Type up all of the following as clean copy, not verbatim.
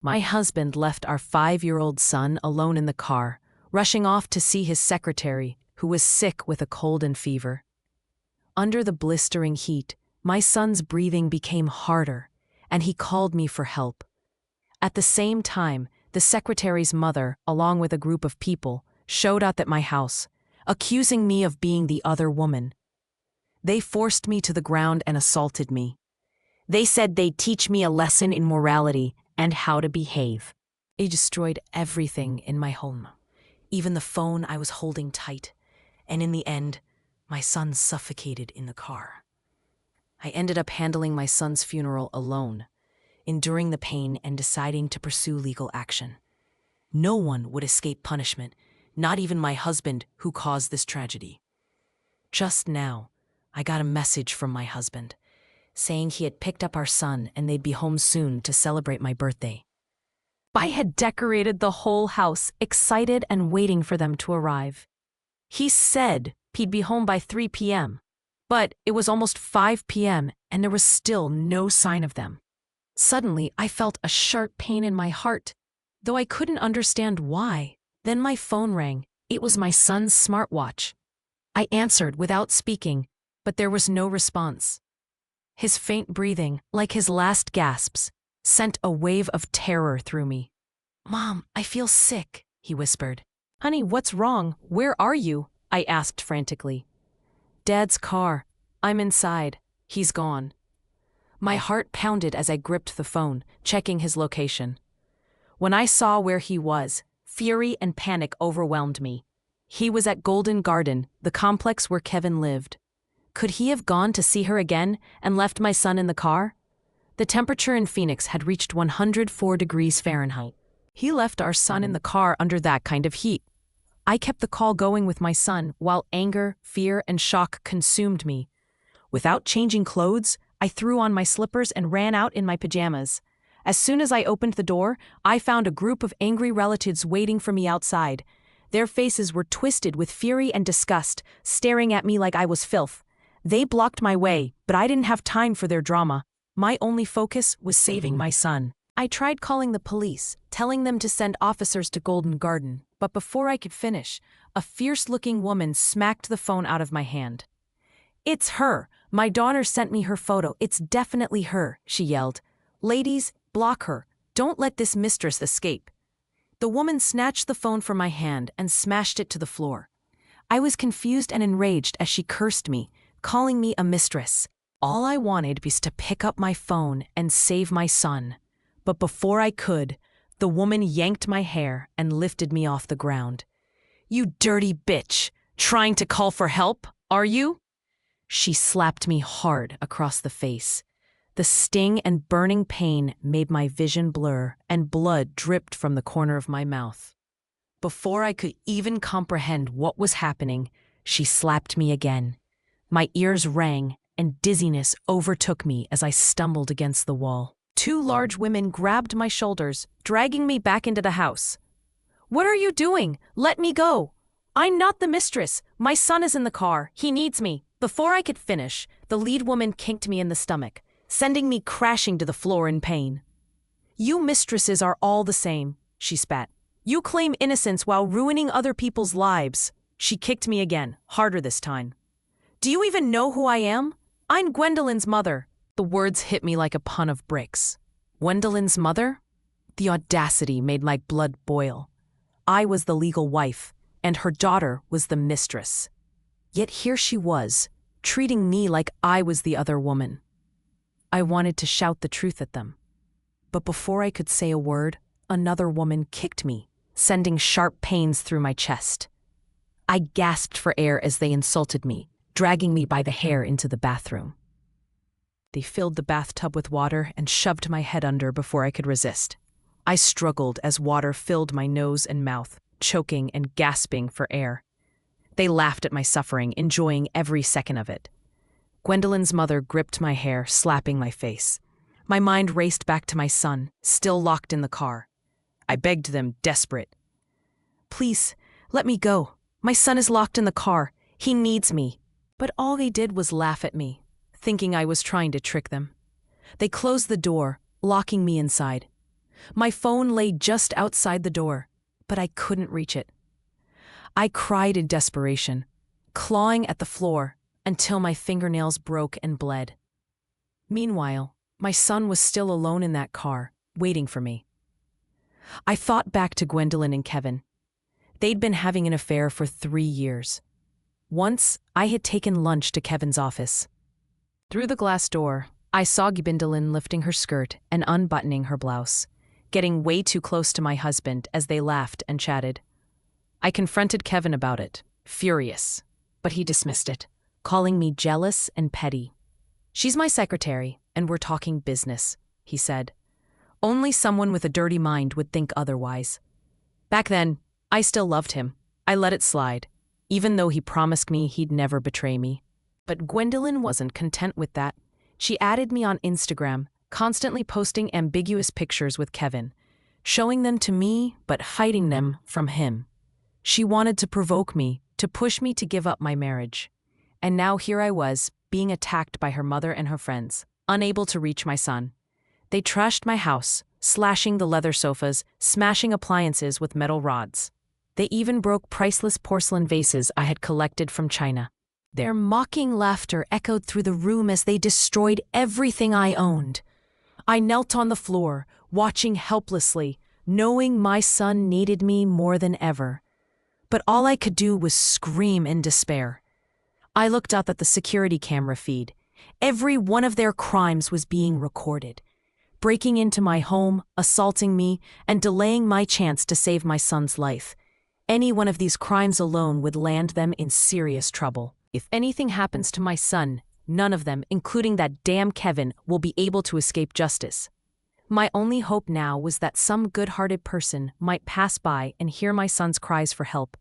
My husband left our 5-year-old son alone in the car, rushing off to see his secretary, who was sick with a cold and fever. Under the blistering heat, my son's breathing became harder, and he called me for help. At the same time, the secretary's mother, along with a group of people, showed up at my house, accusing me of being the other woman. They forced me to the ground and assaulted me. They said they'd teach me a lesson in morality and how to behave. They destroyed everything in my home, even the phone I was holding tight, and in the end, my son suffocated in the car. I ended up handling my son's funeral alone, enduring the pain and deciding to pursue legal action. No one would escape punishment, not even my husband who caused this tragedy. Just now, I got a message from my husband, saying he had picked up our son and they'd be home soon to celebrate my birthday. I had decorated the whole house, excited and waiting for them to arrive. He said he'd be home by 3 p.m., but it was almost 5 p.m. and there was still no sign of them. Suddenly, I felt a sharp pain in my heart, though I couldn't understand why. Then my phone rang. It was my son's smartwatch. I answered without speaking, but there was no response. His faint breathing, like his last gasps, sent a wave of terror through me. "Mom, I feel sick," he whispered. "Honey, what's wrong? Where are you?" I asked frantically. "Dad's car. I'm inside. He's gone." My heart pounded as I gripped the phone, checking his location. When I saw where he was, fury and panic overwhelmed me. He was at Golden Garden, the complex where Kevin lived. Could he have gone to see her again and left my son in the car? The temperature in Phoenix had reached 104 degrees Fahrenheit. He left our son in the car under that kind of heat. I kept the call going with my son while anger, fear, and shock consumed me. Without changing clothes, I threw on my slippers and ran out in my pajamas. As soon as I opened the door, I found a group of angry relatives waiting for me outside. Their faces were twisted with fury and disgust, staring at me like I was filth. They blocked my way, but I didn't have time for their drama. My only focus was saving my son. I tried calling the police, telling them to send officers to Golden Garden, but before I could finish, a fierce-looking woman smacked the phone out of my hand. "It's her! My daughter sent me her photo. It's definitely her," she yelled. "Ladies, block her. Don't let this mistress escape." The woman snatched the phone from my hand and smashed it to the floor. I was confused and enraged as she cursed me, calling me a mistress. All I wanted was to pick up my phone and save my son. But before I could, the woman yanked my hair and lifted me off the ground. "You dirty bitch! Trying to call for help, are you?" She slapped me hard across the face. The sting and burning pain made my vision blur, and blood dripped from the corner of my mouth. Before I could even comprehend what was happening, she slapped me again. My ears rang, and dizziness overtook me as I stumbled against the wall. 2 large women grabbed my shoulders, dragging me back into the house. "What are you doing? Let me go! I'm not the mistress. My son is in the car. He needs me." Before I could finish, the lead woman kicked me in the stomach, sending me crashing to the floor in pain. "You mistresses are all the same," she spat. "You claim innocence while ruining other people's lives." She kicked me again, harder this time. "Do you even know who I am? I'm Gwendolyn's mother." The words hit me like a pun of bricks. Gwendolyn's mother? The audacity made my blood boil. I was the legal wife, and her daughter was the mistress. Yet here she was, treating me like I was the other woman. I wanted to shout the truth at them. But before I could say a word, another woman kicked me, sending sharp pains through my chest. I gasped for air as they insulted me, dragging me by the hair into the bathroom. They filled the bathtub with water and shoved my head under before I could resist. I struggled as water filled my nose and mouth, choking and gasping for air. They laughed at my suffering, enjoying every second of it. Gwendolyn's mother gripped my hair, slapping my face. My mind raced back to my son, still locked in the car. I begged them, desperate. "Please, let me go. My son is locked in the car. He needs me." But all they did was laugh at me, thinking I was trying to trick them. They closed the door, locking me inside. My phone lay just outside the door, but I couldn't reach it. I cried in desperation, clawing at the floor until my fingernails broke and bled. Meanwhile, my son was still alone in that car, waiting for me. I thought back to Gwendolyn and Kevin. They'd been having an affair for 3 years. Once, I had taken lunch to Kevin's office. Through the glass door, I saw Gwendolyn lifting her skirt and unbuttoning her blouse, getting way too close to my husband as they laughed and chatted. I confronted Kevin about it, furious, but he dismissed it, calling me jealous and petty. "She's my secretary, and we're talking business," he said. "Only someone with a dirty mind would think otherwise." Back then, I still loved him. I let it slide, even though he promised me he'd never betray me. But Gwendolyn wasn't content with that. She added me on Instagram, constantly posting ambiguous pictures with Kevin, showing them to me but hiding them from him. She wanted to provoke me, to push me to give up my marriage. And now here I was, being attacked by her mother and her friends, unable to reach my son. They trashed my house, slashing the leather sofas, smashing appliances with metal rods. They even broke priceless porcelain vases I had collected from China. Their mocking laughter echoed through the room as they destroyed everything I owned. I knelt on the floor, watching helplessly, knowing my son needed me more than ever. But all I could do was scream in despair. I looked up at the security camera feed. Every one of their crimes was being recorded. Breaking into my home, assaulting me, and delaying my chance to save my son's life. Any one of these crimes alone would land them in serious trouble. If anything happens to my son, none of them, including that damn Kevin, will be able to escape justice. My only hope now was that some good-hearted person might pass by and hear my son's cries for help.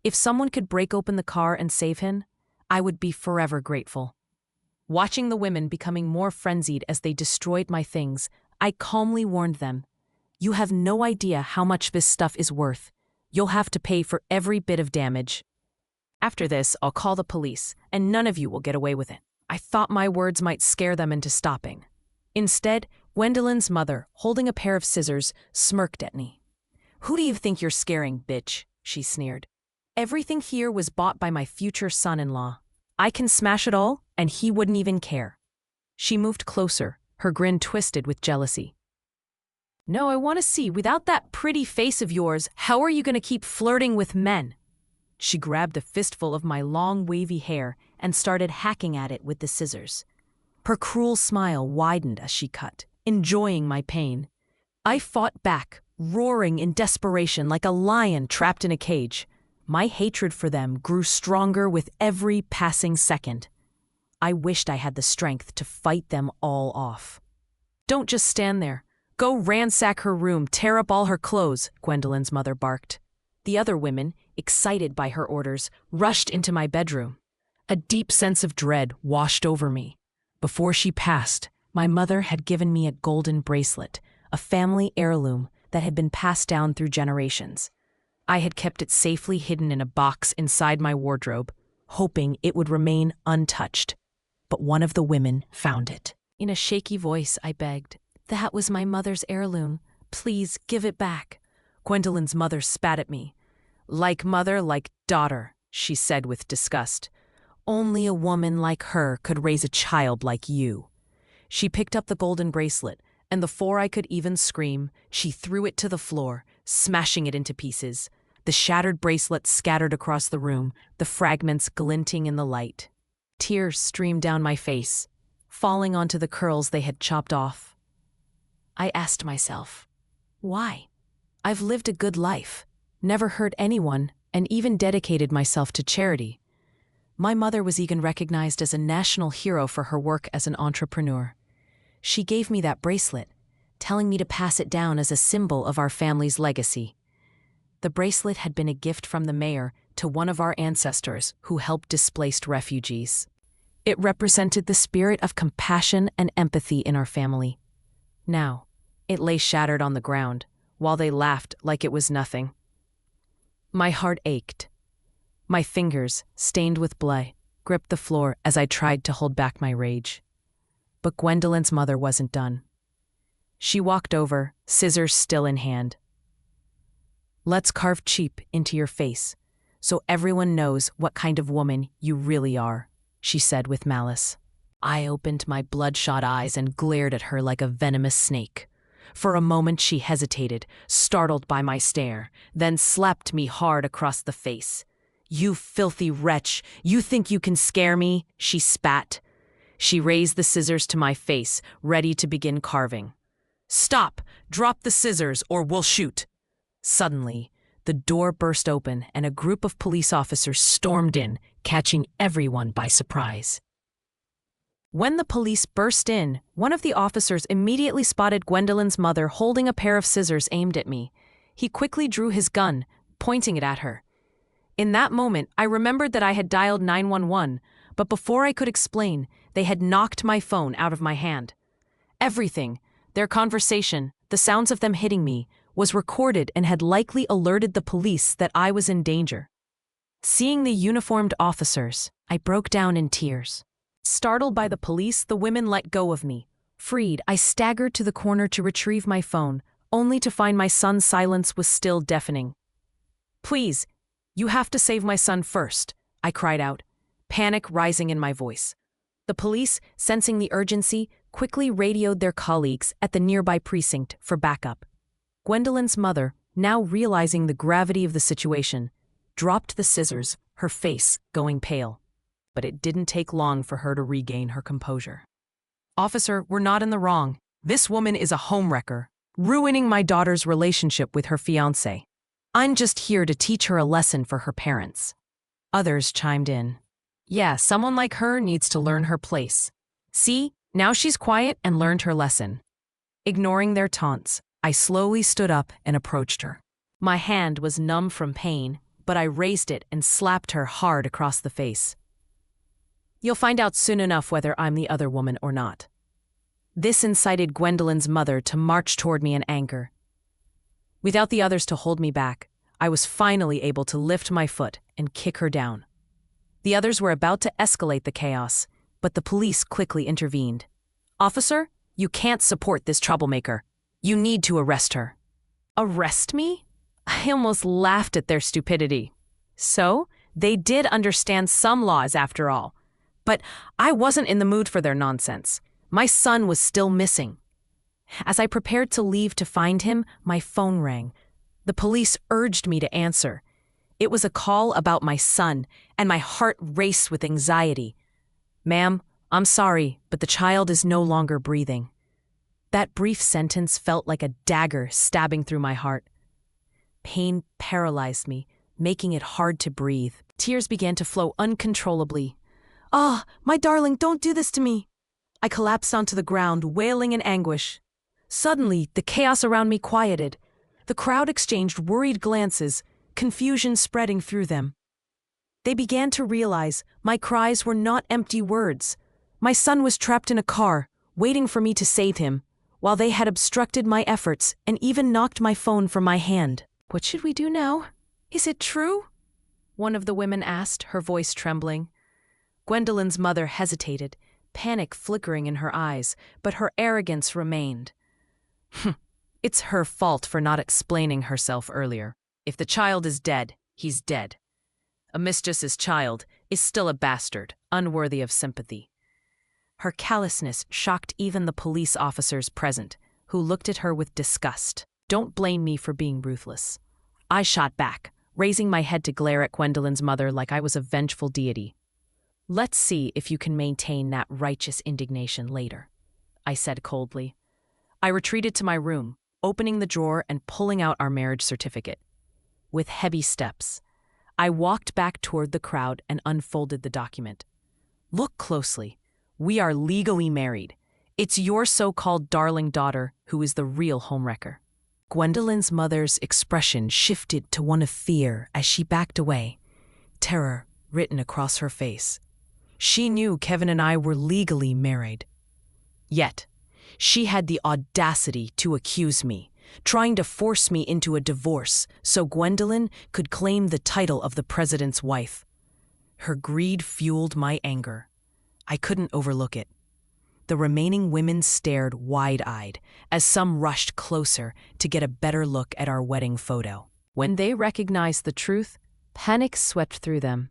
If someone could break open the car and save him, I would be forever grateful. Watching the women becoming more frenzied as they destroyed my things, I calmly warned them, "You have no idea how much this stuff is worth. You'll have to pay for every bit of damage. After this, I'll call the police, and none of you will get away with it." I thought my words might scare them into stopping. Instead, Gwendolyn's mother, holding a pair of scissors, smirked at me. "Who do you think you're scaring, bitch?" she sneered. "Everything here was bought by my future son-in-law. I can smash it all, and he wouldn't even care." She moved closer, her grin twisted with jealousy. "No, I want to see, without that pretty face of yours, how are you going to keep flirting with men?" She grabbed a fistful of my long, wavy hair and started hacking at it with the scissors. Her cruel smile widened as she cut, enjoying my pain. I fought back, roaring in desperation like a lion trapped in a cage. My hatred for them grew stronger with every passing second. I wished I had the strength to fight them all off. "Don't just stand there. Go ransack her room, tear up all her clothes," Gwendolyn's mother barked. The other women, excited by her orders, rushed into my bedroom. A deep sense of dread washed over me. Before she passed, my mother had given me a golden bracelet, a family heirloom that had been passed down through generations. I had kept it safely hidden in a box inside my wardrobe, hoping it would remain untouched. But one of the women found it. In a shaky voice, I begged, "That was my mother's heirloom. Please give it back." Gwendolyn's mother spat at me. "Like mother, like daughter," she said with disgust. "Only a woman like her could raise a child like you." She picked up the golden bracelet, and before I could even scream, she threw it to the floor, smashing it into pieces. The shattered bracelet scattered across the room, the fragments glinting in the light. Tears streamed down my face, falling onto the curls they had chopped off. I asked myself, why? I've lived a good life, never hurt anyone, and even dedicated myself to charity. My mother was even recognized as a national hero for her work as an entrepreneur. She gave me that bracelet, telling me to pass it down as a symbol of our family's legacy. The bracelet had been a gift from the mayor to one of our ancestors who helped displaced refugees. It represented the spirit of compassion and empathy in our family. Now, it lay shattered on the ground, while they laughed like it was nothing. My heart ached. My fingers, stained with blood, gripped the floor as I tried to hold back my rage. But Gwendolyn's mother wasn't done. She walked over, scissors still in hand. "Let's carve cheap into your face, so everyone knows what kind of woman you really are," she said with malice. I opened my bloodshot eyes and glared at her like a venomous snake. For a moment she hesitated, startled by my stare, then slapped me hard across the face. "You filthy wretch, you think you can scare me?" she spat. She raised the scissors to my face, ready to begin carving. "Stop! Drop the scissors or we'll shoot!" Suddenly, the door burst open and a group of police officers stormed in, catching everyone by surprise. When the police burst in, one of the officers immediately spotted Gwendolyn's mother holding a pair of scissors aimed at me. He quickly drew his gun, pointing it at her. In that moment, I remembered that I had dialed 911, but before I could explain, they had knocked my phone out of my hand. Everything, their conversation, the sounds of them hitting me, was recorded and had likely alerted the police that I was in danger. Seeing the uniformed officers, I broke down in tears. Startled by the police, the women let go of me. Freed, I staggered to the corner to retrieve my phone, only to find my son's silence was still deafening. "Please, you have to save my son first," I cried out, panic rising in my voice. The police, sensing the urgency, quickly radioed their colleagues at the nearby precinct for backup. Gwendolyn's mother, now realizing the gravity of the situation, dropped the scissors, her face going pale. But it didn't take long for her to regain her composure. "Officer, we're not in the wrong. This woman is a homewrecker, ruining my daughter's relationship with her fiancé. I'm just here to teach her a lesson for her parents." Others chimed in. "Yeah, someone like her needs to learn her place. See, now she's quiet and learned her lesson." Ignoring their taunts, I slowly stood up and approached her. My hand was numb from pain, but I raised it and slapped her hard across the face. "You'll find out soon enough whether I'm the other woman or not." This incited Gwendolyn's mother to march toward me in anger. Without the others to hold me back, I was finally able to lift my foot and kick her down. The others were about to escalate the chaos, but the police quickly intervened. "Officer, you can't support this troublemaker. You need to arrest her." Arrest me? I almost laughed at their stupidity. So, they did understand some laws after all. But I wasn't in the mood for their nonsense. My son was still missing. As I prepared to leave to find him, my phone rang. The police urged me to answer. It was a call about my son, and my heart raced with anxiety. "Ma'am, I'm sorry, but the child is no longer breathing." That brief sentence felt like a dagger stabbing through my heart. Pain paralyzed me, making it hard to breathe. Tears began to flow uncontrollably. "Ah, my darling, don't do this to me." I collapsed onto the ground, wailing in anguish. Suddenly, the chaos around me quieted. The crowd exchanged worried glances, confusion spreading through them. They began to realize my cries were not empty words. My son was trapped in a car, waiting for me to save him, while they had obstructed my efforts and even knocked my phone from my hand. "What should we do now? Is it true?" one of the women asked, her voice trembling. Gwendolyn's mother hesitated, panic flickering in her eyes, but her arrogance remained. "It's her fault for not explaining herself earlier. If the child is dead, he's dead. A mistress's child is still a bastard, unworthy of sympathy." Her callousness shocked even the police officers present, who looked at her with disgust. "Don't blame me for being ruthless." I shot back, raising my head to glare at Gwendolyn's mother like I was a vengeful deity. "Let's see if you can maintain that righteous indignation later," I said coldly. I retreated to my room, opening the drawer and pulling out our marriage certificate. With heavy steps, I walked back toward the crowd and unfolded the document. "Look closely. We are legally married. It's your so-called darling daughter who is the real homewrecker." Gwendolyn's mother's expression shifted to one of fear as she backed away, terror written across her face. She knew Kevin and I were legally married. Yet, she had the audacity to accuse me, trying to force me into a divorce so Gwendolyn could claim the title of the president's wife. Her greed fueled my anger. I couldn't overlook it. The remaining women stared wide-eyed as some rushed closer to get a better look at our wedding photo. When they recognized the truth, panic swept through them.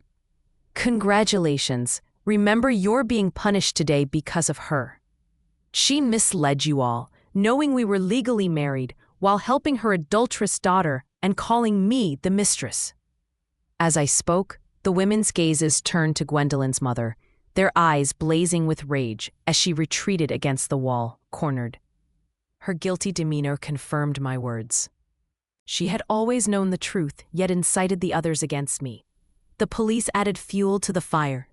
Congratulations. Remember, you're being punished today because of her. She misled you all, knowing we were legally married, while helping her adulterous daughter and calling me the mistress. As I spoke, the women's gazes turned to Gwendolyn's mother, their eyes blazing with rage as she retreated against the wall, cornered. Her guilty demeanor confirmed my words. She had always known the truth, yet incited the others against me. The police added fuel to the fire.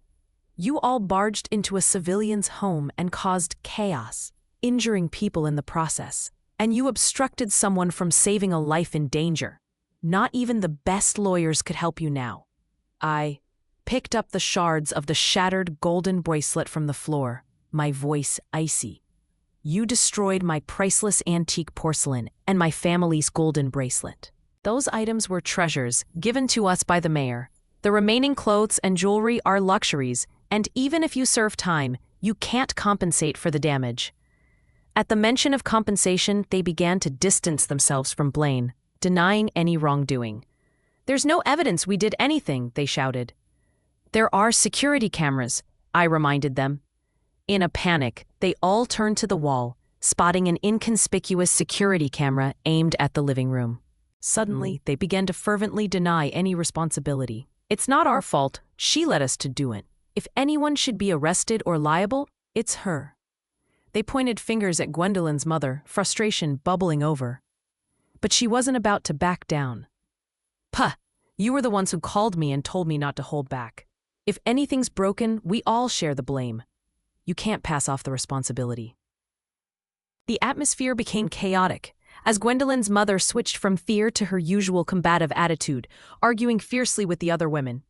You all barged into a civilian's home and caused chaos, injuring people in the process. And you obstructed someone from saving a life in danger. Not even the best lawyers could help you now. I picked up the shards of the shattered golden bracelet from the floor, my voice icy. You destroyed my priceless antique porcelain and my family's golden bracelet. Those items were treasures given to us by the mayor. The remaining clothes and jewelry are luxuries, and even if you serve time, you can't compensate for the damage. At the mention of compensation, they began to distance themselves from Blaine, denying any wrongdoing. There's no evidence we did anything, they shouted. There are security cameras, I reminded them. In a panic, they all turned to the wall, spotting an inconspicuous security camera aimed at the living room. Suddenly, they began to fervently deny any responsibility. It's not our fault, she led us to do it. If anyone should be arrested or liable, it's her. They pointed fingers at Gwendolyn's mother, frustration bubbling over. But she wasn't about to back down. Puh, you were the ones who called me and told me not to hold back. If anything's broken, we all share the blame. You can't pass off the responsibility. The atmosphere became chaotic as Gwendolyn's mother switched from fear to her usual combative attitude, arguing fiercely with the other women.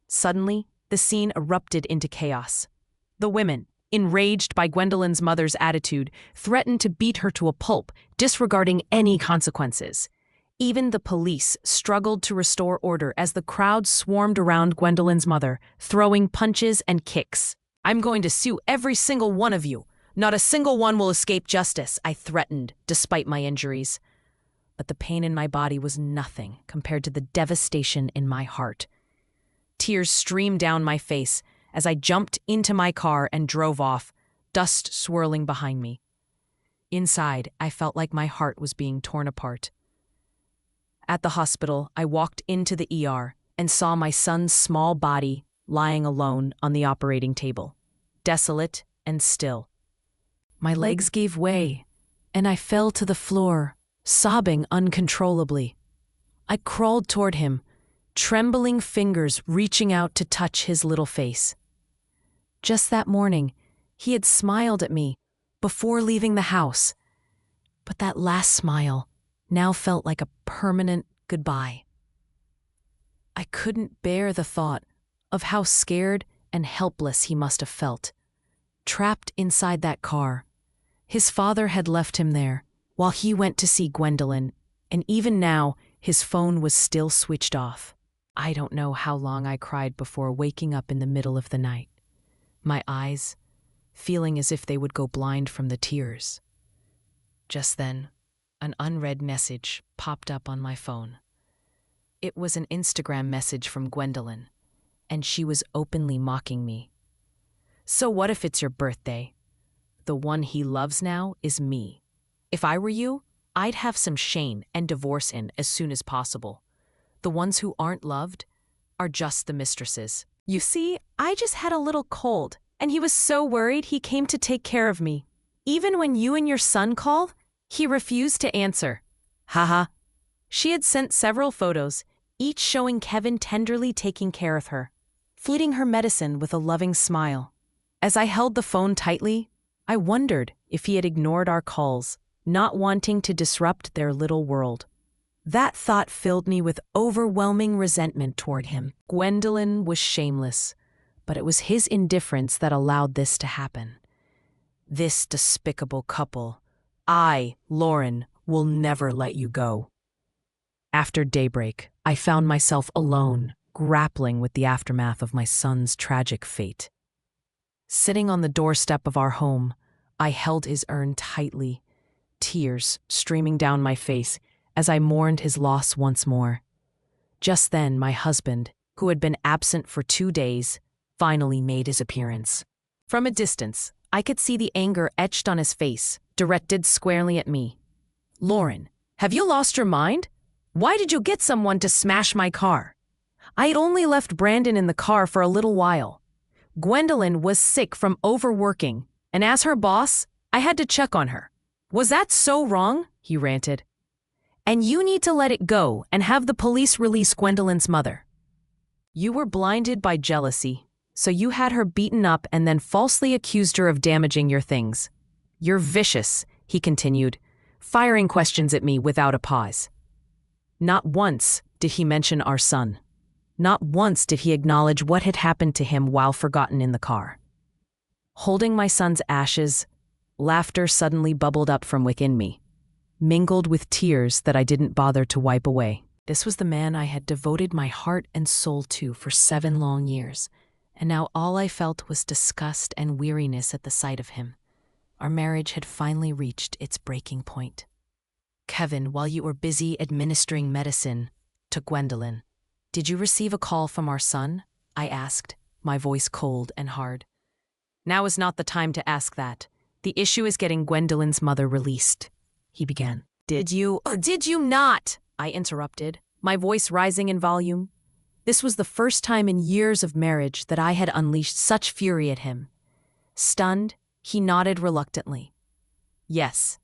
Suddenly, the scene erupted into chaos. The women, enraged by Gwendolyn's mother's attitude, threatened to beat her to a pulp, disregarding any consequences. Even the police struggled to restore order as the crowd swarmed around Gwendolyn's mother, throwing punches and kicks. I'm going to sue every single one of you. Not a single one will escape justice, I threatened, despite my injuries. But the pain in my body was nothing compared to the devastation in my heart. Tears streamed down my face as I jumped into my car and drove off, dust swirling behind me. Inside, I felt like my heart was being torn apart. At the hospital, I walked into the ER and saw my son's small body lying alone on the operating table, desolate and still. My legs gave way, and I fell to the floor, sobbing uncontrollably. I crawled toward him, trembling fingers reaching out to touch his little face. Just that morning, he had smiled at me before leaving the house, but that last smile now felt like a permanent goodbye. I couldn't bear the thought of how scared and helpless he must have felt, trapped inside that car. His father had left him there while he went to see Gwendolyn, and even now his phone was still switched off. I don't know how long I cried before waking up in the middle of the night, my eyes feeling as if they would go blind from the tears. Just then, an unread message popped up on my phone. It was an Instagram message from Gwendolyn, and she was openly mocking me. So what if it's your birthday? The one he loves now is me. If I were you, I'd have some shame and divorce in as soon as possible. The ones who aren't loved are just the mistresses. You see, I just had a little cold, and he was so worried he came to take care of me. Even when you and your son called, he refused to answer. Haha. She had sent several photos, each showing Kevin tenderly taking care of her, feeding her medicine with a loving smile. As I held the phone tightly, I wondered if he had ignored our calls, not wanting to disrupt their little world. That thought filled me with overwhelming resentment toward him. Gwendolyn was shameless, but it was his indifference that allowed this to happen. This despicable couple. I, Lauren, will never let you go. After daybreak, I found myself alone, grappling with the aftermath of my son's tragic fate. Sitting on the doorstep of our home, I held his urn tightly, tears streaming down my face as I mourned his loss once more. Just then, my husband, who had been absent for 2 days, finally made his appearance. From a distance, I could see the anger etched on his face, directed squarely at me. "Lauren, have you lost your mind? Why did you get someone to smash my car?" I had only left Brandon in the car for a little while. Gwendolyn was sick from overworking, and as her boss, I had to check on her. "Was that so wrong?" he ranted. "And you need to let it go and have the police release Gwendolyn's mother. You were blinded by jealousy, so you had her beaten up and then falsely accused her of damaging your things. You're vicious," he continued, firing questions at me without a pause. Not once did he mention our son. Not once did he acknowledge what had happened to him while forgotten in the car. Holding my son's ashes, laughter suddenly bubbled up from within me, mingled with tears that I didn't bother to wipe away. This was the man I had devoted my heart and soul to for 7 long years, and now all I felt was disgust and weariness at the sight of him. Our marriage had finally reached its breaking point. "Kevin, while you were busy administering medicine to Gwendolyn, did you receive a call from our son?" I asked, my voice cold and hard. "Now is not the time to ask that. The issue is getting Gwendolyn's mother released," he began. Did you not?" I interrupted, my voice rising in volume. This was the first time in years of marriage that I had unleashed such fury at him. Stunned, he nodded reluctantly. "Yes."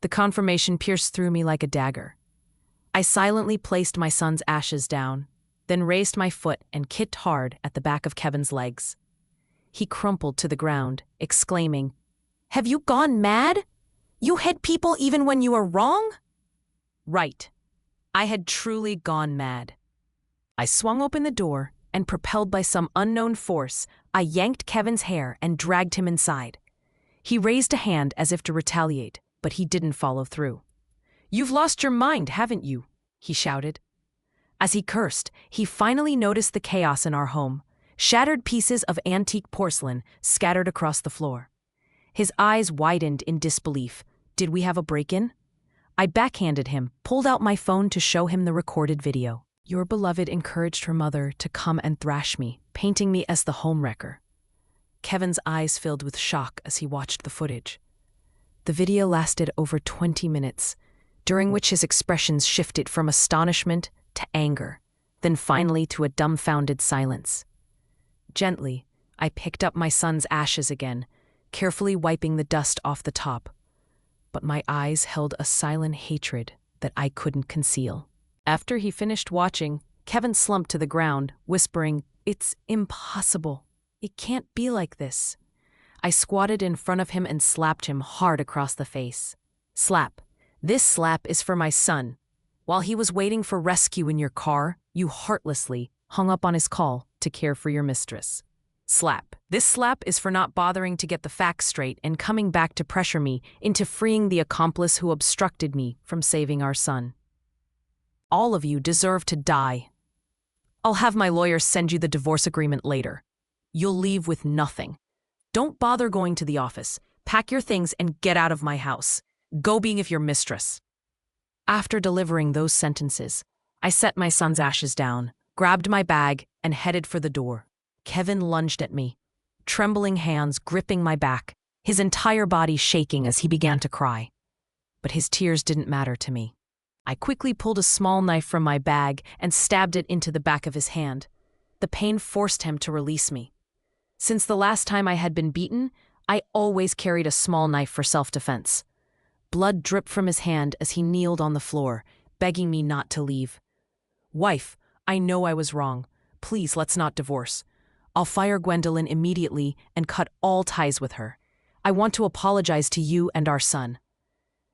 The confirmation pierced through me like a dagger. I silently placed my son's ashes down, then raised my foot and kicked hard at the back of Kevin's legs. He crumpled to the ground, exclaiming, "Have you gone mad? You hit people even when you were wrong?" Right. I had truly gone mad. I swung open the door, and propelled by some unknown force, I yanked Kevin's hair and dragged him inside. He raised a hand as if to retaliate, but he didn't follow through. "You've lost your mind, haven't you?" he shouted. As he cursed, he finally noticed the chaos in our home, shattered pieces of antique porcelain scattered across the floor. His eyes widened in disbelief. Did we have a break-in? I backhanded him, pulled out my phone to show him the recorded video. "Your beloved encouraged her mother to come and thrash me, painting me as the homewrecker." Kevin's eyes filled with shock as he watched the footage. The video lasted over 20 minutes, during which his expressions shifted from astonishment to anger, then finally to a dumbfounded silence. Gently, I picked up my son's ashes again, carefully wiping the dust off the top. But my eyes held a silent hatred that I couldn't conceal. After he finished watching, Kevin slumped to the ground, whispering, "It's impossible. It can't be like this." I squatted in front of him and slapped him hard across the face. "Slap. This slap is for my son. While he was waiting for rescue in your car, you heartlessly hung up on his call to care for your mistress. Slap. This slap is for not bothering to get the facts straight and coming back to pressure me into freeing the accomplice who obstructed me from saving our son. All of you deserve to die. I'll have my lawyer send you the divorce agreement later. You'll leave with nothing. Don't bother going to the office. Pack your things and get out of my house. Go be with your mistress." After delivering those sentences, I set my son's ashes down, grabbed my bag, and headed for the door. Kevin lunged at me, trembling hands gripping my back, his entire body shaking as he began to cry. But his tears didn't matter to me. I quickly pulled a small knife from my bag and stabbed it into the back of his hand. The pain forced him to release me. Since the last time I had been beaten, I always carried a small knife for self-defense. Blood dripped from his hand as he kneeled on the floor, begging me not to leave. "Wife, I know I was wrong. Please, let's not divorce. I'll fire Gwendolyn immediately and cut all ties with her. I want to apologize to you and our son."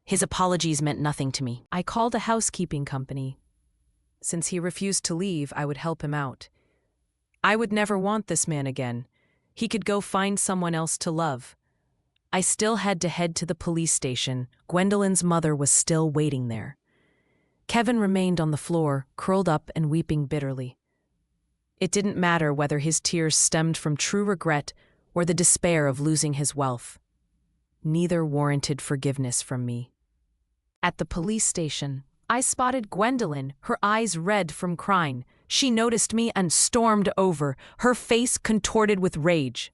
His apologies meant nothing to me. I called a housekeeping company. Since he refused to leave, I would help him out. I would never want this man again. He could go find someone else to love. I still had to head to the police station. Gwendolyn's mother was still waiting there. Kevin remained on the floor, curled up and weeping bitterly. It didn't matter whether his tears stemmed from true regret or the despair of losing his wealth. neither warranted forgiveness from me. At the police station, I spotted Gwendolyn, her eyes red from crying. She noticed me and stormed over, her face contorted with rage.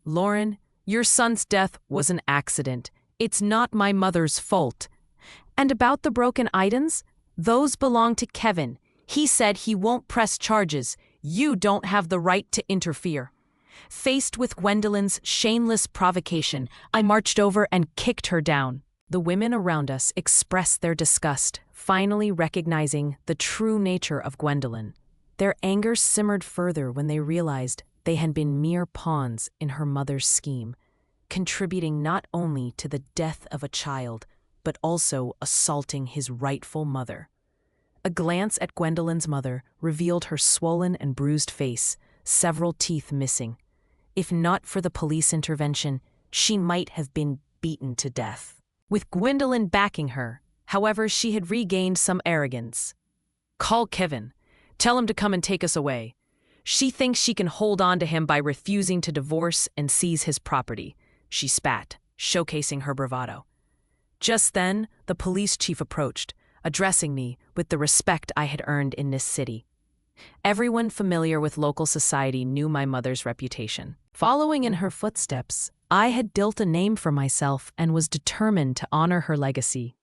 "Lauren, your son's death was an accident. It's not my mother's fault. And about the broken items? Those belong to Kevin. He said he won't press charges. You don't have the right to interfere." Faced with Gwendolyn's shameless provocation, I marched over and kicked her down. The women around us expressed their disgust, finally recognizing the true nature of Gwendolyn. Their anger simmered further when they realized they had been mere pawns in her mother's scheme, contributing not only to the death of a child, but also assaulting his rightful mother. A glance at Gwendolyn's mother revealed her swollen and bruised face, several teeth missing. If not for the police intervention, she might have been beaten to death. With Gwendolyn backing her, however, she had regained some arrogance. "Call Kevin. Tell him to come and take us away. She thinks she can hold on to him by refusing to divorce and seize his property," she spat, showcasing her bravado. Just then, the police chief approached, addressing me with the respect I had earned in this city. Everyone familiar with local society knew my mother's reputation. Following in her footsteps, I had built a name for myself and was determined to honor her legacy.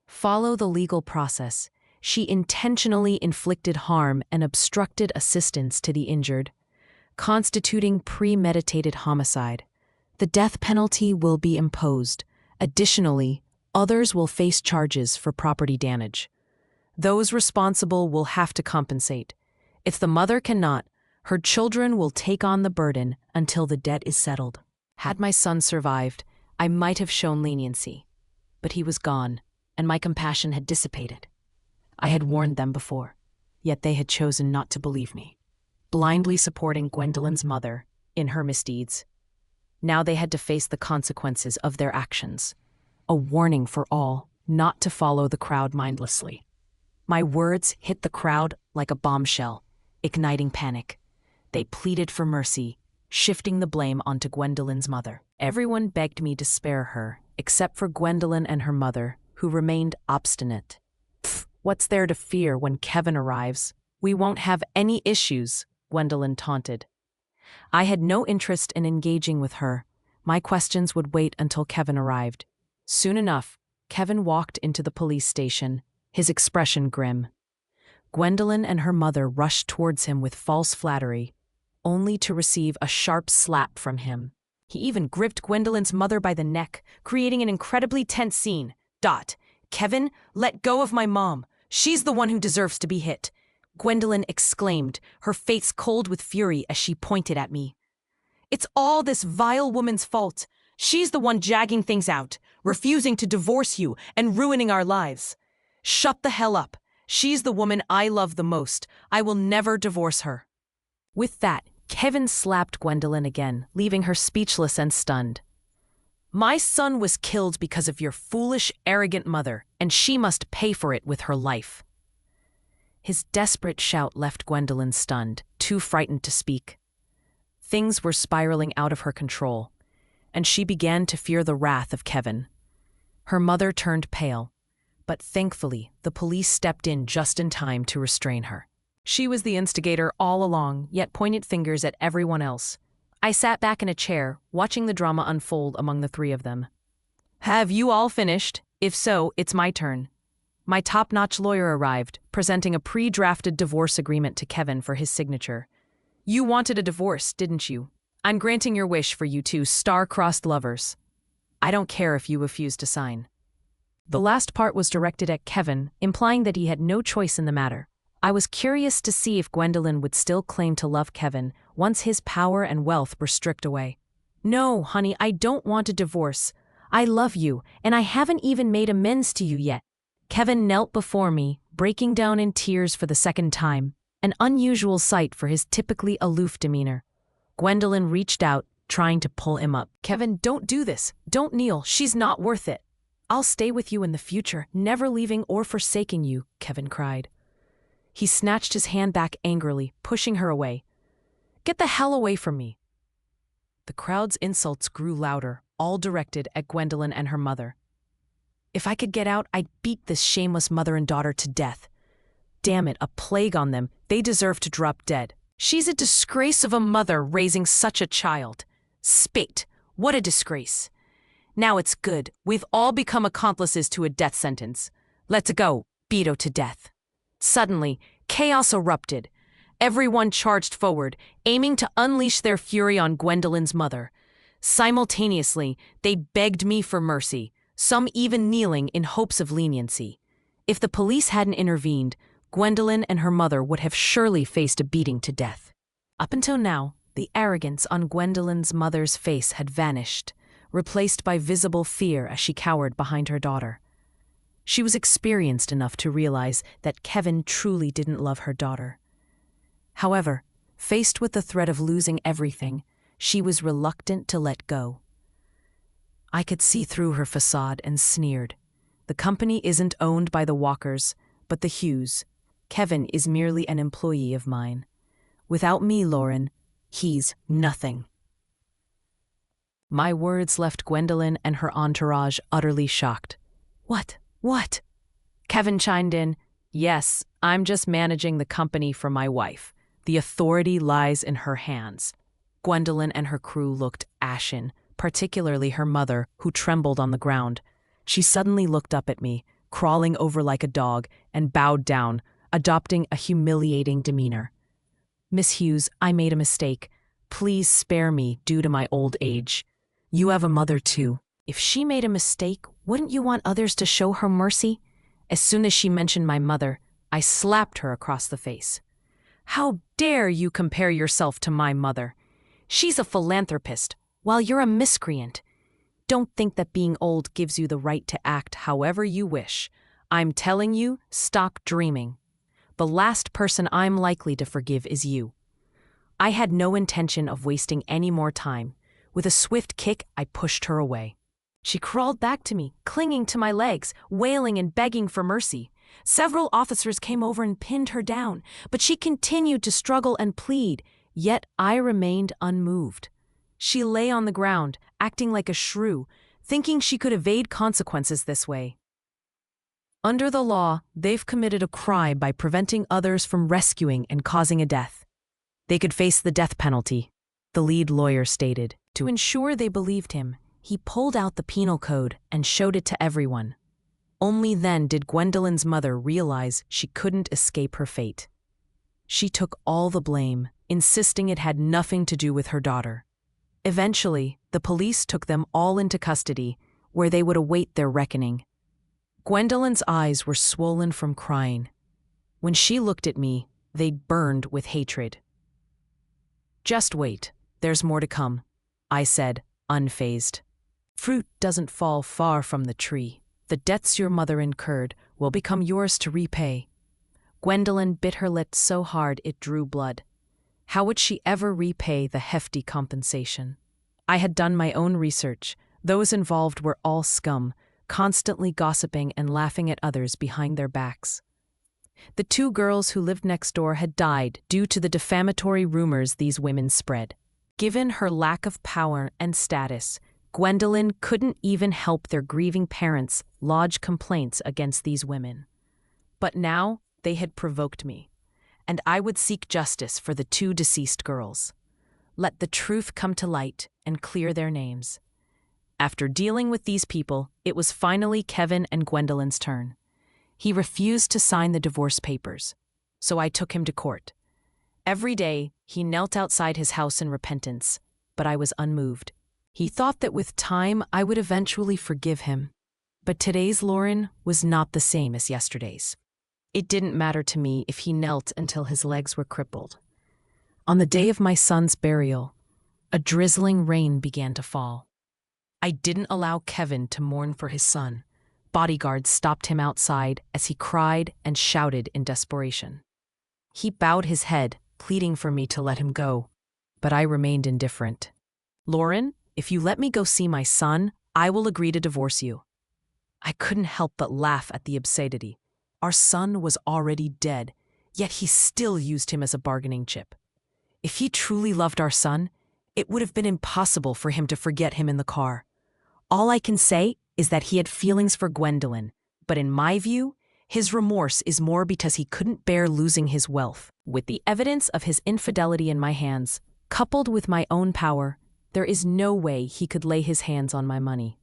Follow the legal process. She intentionally inflicted harm and obstructed assistance to the injured, constituting premeditated homicide. The death penalty will be imposed. Additionally, others will face charges for property damage. Those responsible will have to compensate. If the mother cannot, her children will take on the burden until the debt is settled. Had my son survived, I might have shown leniency. But he was gone, and my compassion had dissipated. I had warned them before, yet they had chosen not to believe me, blindly supporting Gwendolyn's mother in her misdeeds. Now they had to face the consequences of their actions. A warning for all not to follow the crowd mindlessly. My words hit the crowd like a bombshell, igniting panic. They pleaded for mercy, shifting the blame onto Gwendolyn's mother. Everyone begged me to spare her, except for Gwendolyn and her mother, who remained obstinate. "Pfft, what's there to fear when Kevin arrives? We won't have any issues," Gwendolyn taunted. I had no interest in engaging with her. My questions would wait until Kevin arrived. Soon enough, Kevin walked into the police station, his expression grim. Gwendolyn and her mother rushed towards him with false flattery, only to receive a sharp slap from him. He even gripped Gwendolyn's mother by the neck, creating an incredibly tense scene. "Kevin, let go of my mom. She's the one who deserves to be hit," Gwendolyn exclaimed, her face cold with fury as she pointed at me. "It's all this vile woman's fault. She's the one dragging things out, refusing to divorce you, and ruining our lives. Shut the hell up. She's the woman I love the most. I will never divorce her." With that, Kevin slapped Gwendolyn again, leaving her speechless and stunned. "My son was killed because of your foolish, arrogant mother, and she must pay for it with her life." His desperate shout left Gwendolyn stunned, too frightened to speak. Things were spiraling out of her control, and she began to fear the wrath of Kevin. Her mother turned pale, but thankfully the police stepped in just in time to restrain her. She was the instigator all along, yet pointed fingers at everyone else. I sat back in a chair, watching the drama unfold among the three of them. "Have you all finished? If so, it's my turn." My top-notch lawyer arrived, presenting a pre-drafted divorce agreement to Kevin for his signature. "You wanted a divorce, didn't you? I'm granting your wish for you two star-crossed lovers. I don't care if you refuse to sign." The last part was directed at Kevin, implying that he had no choice in the matter. I was curious to see if Gwendolyn would still claim to love Kevin once his power and wealth were stripped away. "No, honey, I don't want a divorce. I love you, and I haven't even made amends to you yet." Kevin knelt before me, breaking down in tears for the second time, an unusual sight for his typically aloof demeanor. Gwendolyn reached out, trying to pull him up. "Kevin, don't do this. Don't kneel. She's not worth it." "I'll stay with you in the future, never leaving or forsaking you," Kevin cried. He snatched his hand back angrily, pushing her away. "Get the hell away from me." The crowd's insults grew louder, all directed at Gwendolyn and her mother. If I could get out, I'd beat this shameless mother and daughter to death. Damn it, a plague on them. They deserve to drop dead. She's a disgrace of a mother raising such a child. Spate, what a disgrace. Now it's good. We've all become accomplices to a death sentence. Let's go, Beto to death. Suddenly, chaos erupted. Everyone charged forward, aiming to unleash their fury on Gwendolyn's mother. Simultaneously, they begged me for mercy, some even kneeling in hopes of leniency. If the police hadn't intervened, Gwendolyn and her mother would have surely faced a beating to death. Up until now, the arrogance on Gwendolyn's mother's face had vanished, replaced by visible fear as she cowered behind her daughter. She was experienced enough to realize that Kevin truly didn't love her daughter. However, faced with the threat of losing everything, she was reluctant to let go. I could see through her facade and sneered. The company isn't owned by the Walkers, but the Hughes. Kevin is merely an employee of mine. Without me, Lauren, he's nothing. My words left Gwendolyn and her entourage utterly shocked. What? Kevin chimed in. Yes, I'm just managing the company for my wife. The authority lies in her hands. Gwendolyn and her crew looked ashen, particularly her mother, who trembled on the ground. She suddenly looked up at me, crawling over like a dog, and bowed down, adopting a humiliating demeanor. Miss Hughes, I made a mistake. Please spare me due to my old age. You have a mother too. If she made a mistake, wouldn't you want others to show her mercy? As soon as she mentioned my mother, I slapped her across the face. How dare you compare yourself to my mother? She's a philanthropist, while you're a miscreant. Don't think that being old gives you the right to act however you wish. I'm telling you, stop dreaming. The last person I'm likely to forgive is you. I had no intention of wasting any more time. With a swift kick, I pushed her away. She crawled back to me, clinging to my legs, wailing and begging for mercy. Several officers came over and pinned her down, but she continued to struggle and plead, yet I remained unmoved. She lay on the ground, acting like a shrew, thinking she could evade consequences this way. Under the law, they've committed a crime by preventing others from rescuing and causing a death. They could face the death penalty, the lead lawyer stated. To ensure they believed him, he pulled out the penal code and showed it to everyone. Only then did Gwendolyn's mother realize she couldn't escape her fate. She took all the blame, insisting it had nothing to do with her daughter. Eventually, the police took them all into custody, where they would await their reckoning. Gwendolyn's eyes were swollen from crying. When she looked at me, they burned with hatred. Just wait, there's more to come, I said, unfazed. Fruit doesn't fall far from the tree. The debts your mother incurred will become yours to repay. Gwendolyn bit her lip so hard it drew blood. How would she ever repay the hefty compensation? I had done my own research. Those involved were all scum, constantly gossiping and laughing at others behind their backs. The two girls who lived next door had died due to the defamatory rumors these women spread. Given her lack of power and status, Gwendolyn couldn't even help their grieving parents lodge complaints against these women. But now they had provoked me, and I would seek justice for the two deceased girls. Let the truth come to light and clear their names. After dealing with these people, it was finally Kevin and Gwendolyn's turn. He refused to sign the divorce papers, so I took him to court. Every day, he knelt outside his house in repentance, but I was unmoved. He thought that with time I would eventually forgive him. But today's Lauren was not the same as yesterday's. It didn't matter to me if he knelt until his legs were crippled. On the day of my son's burial, a drizzling rain began to fall. I didn't allow Kevin to mourn for his son. Bodyguards stopped him outside as he cried and shouted in desperation. He bowed his head, pleading for me to let him go, but I remained indifferent. Lauren, if you let me go see my son, I will agree to divorce you. I couldn't help but laugh at the absurdity. Our son was already dead, yet he still used him as a bargaining chip. If he truly loved our son, it would have been impossible for him to forget him in the car. All I can say is that he had feelings for Gwendolyn, but in my view, his remorse is more because he couldn't bear losing his wealth. With the evidence of his infidelity in my hands, coupled with my own power, there is no way he could lay his hands on my money.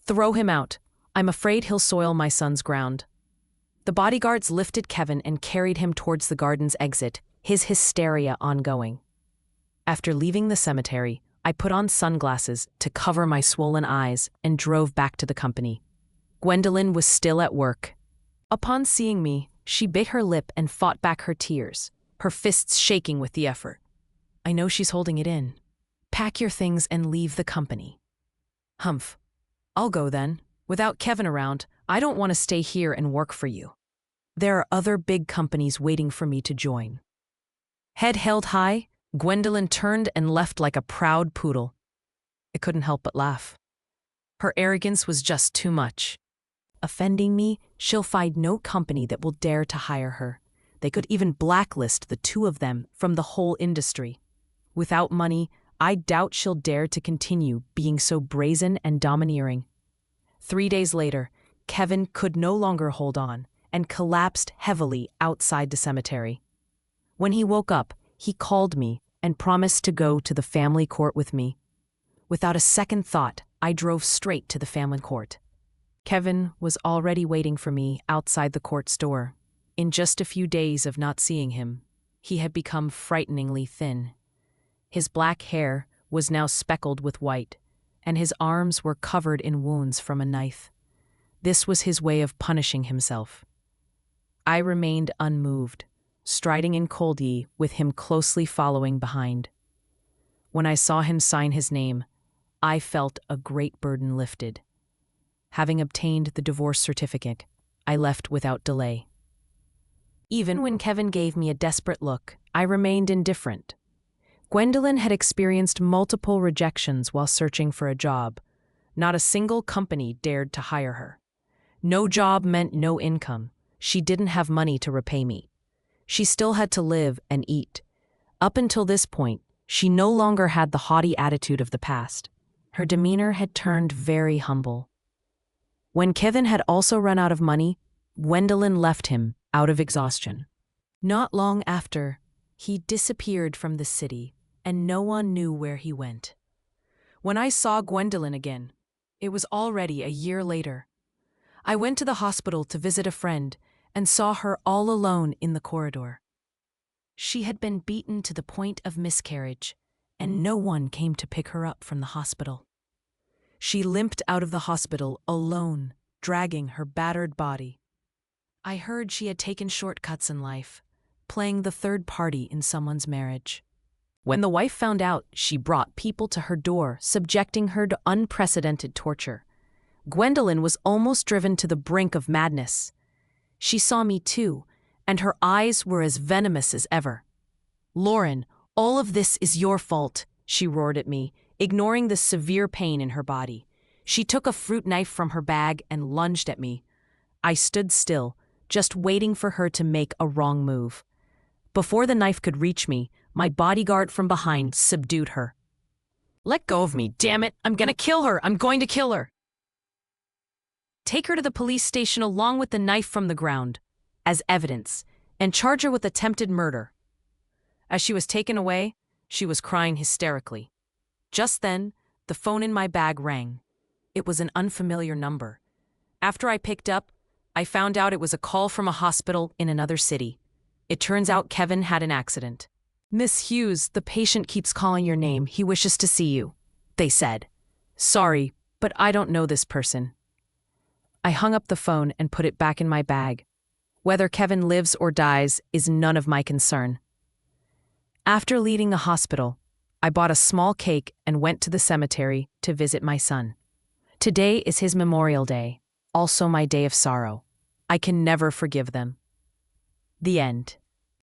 Throw him out. I'm afraid he'll soil my son's ground. The bodyguards lifted Kevin and carried him towards the garden's exit, his hysteria ongoing. After leaving the cemetery, I put on sunglasses to cover my swollen eyes and drove back to the company. Gwendolyn was still at work. Upon seeing me, she bit her lip and fought back her tears, her fists shaking with the effort. I know she's holding it in. Pack your things and leave the company. Humph. I'll go then. Without Kevin around, I don't want to stay here and work for you. There are other big companies waiting for me to join. Head held high, Gwendolyn turned and left like a proud poodle. I couldn't help but laugh. Her arrogance was just too much. Offending me, she'll find no company that will dare to hire her. They could even blacklist the two of them from the whole industry. Without money, I doubt she'll dare to continue being so brazen and domineering. 3 days later, Kevin could no longer hold on and collapsed heavily outside the cemetery. When he woke up, he called me and promised to go to the family court with me. Without a second thought, I drove straight to the family court. Kevin was already waiting for me outside the court's door. In just a few days of not seeing him, he had become frighteningly thin. His black hair was now speckled with white, and his arms were covered in wounds from a knife. This was his way of punishing himself. I remained unmoved, striding in coldly with him closely following behind. When I saw him sign his name, I felt a great burden lifted. Having obtained the divorce certificate, I left without delay. Even when Kevin gave me a desperate look, I remained indifferent. Gwendolyn had experienced multiple rejections while searching for a job. Not a single company dared to hire her. No job meant no income. She didn't have money to repay me. She still had to live and eat. Up until this point, she no longer had the haughty attitude of the past. Her demeanor had turned very humble. When Kevin had also run out of money, Gwendolyn left him out of exhaustion. Not long after, he disappeared from the city, and no one knew where he went. When I saw Gwendolyn again, it was already a year later. I went to the hospital to visit a friend and saw her all alone in the corridor. She had been beaten to the point of miscarriage, and no one came to pick her up from the hospital. She limped out of the hospital alone, dragging her battered body. I heard she had taken shortcuts in life, playing the third party in someone's marriage. When the wife found out, she brought people to her door, subjecting her to unprecedented torture. Gwendolyn was almost driven to the brink of madness. She saw me too, and her eyes were as venomous as ever. "Lauren, all of this is your fault," she roared at me, ignoring the severe pain in her body. She took a fruit knife from her bag and lunged at me. I stood still, just waiting for her to make a wrong move. Before the knife could reach me, my bodyguard from behind subdued her. "Let go of me, damn it! I'm gonna kill her! I'm going to kill her!" "Take her to the police station along with the knife from the ground, as evidence, and charge her with attempted murder." As she was taken away, she was crying hysterically. Just then, the phone in my bag rang. It was an unfamiliar number. After I picked up, I found out it was a call from a hospital in another city. It turns out Kevin had an accident. "Miss Hughes, the patient keeps calling your name. He wishes to see you," they said. "Sorry, but I don't know this person." I hung up the phone and put it back in my bag. Whether Kevin lives or dies is none of my concern. After leaving the hospital, I bought a small cake and went to the cemetery to visit my son. Today is his Memorial Day, also my day of sorrow. I can never forgive them. The end.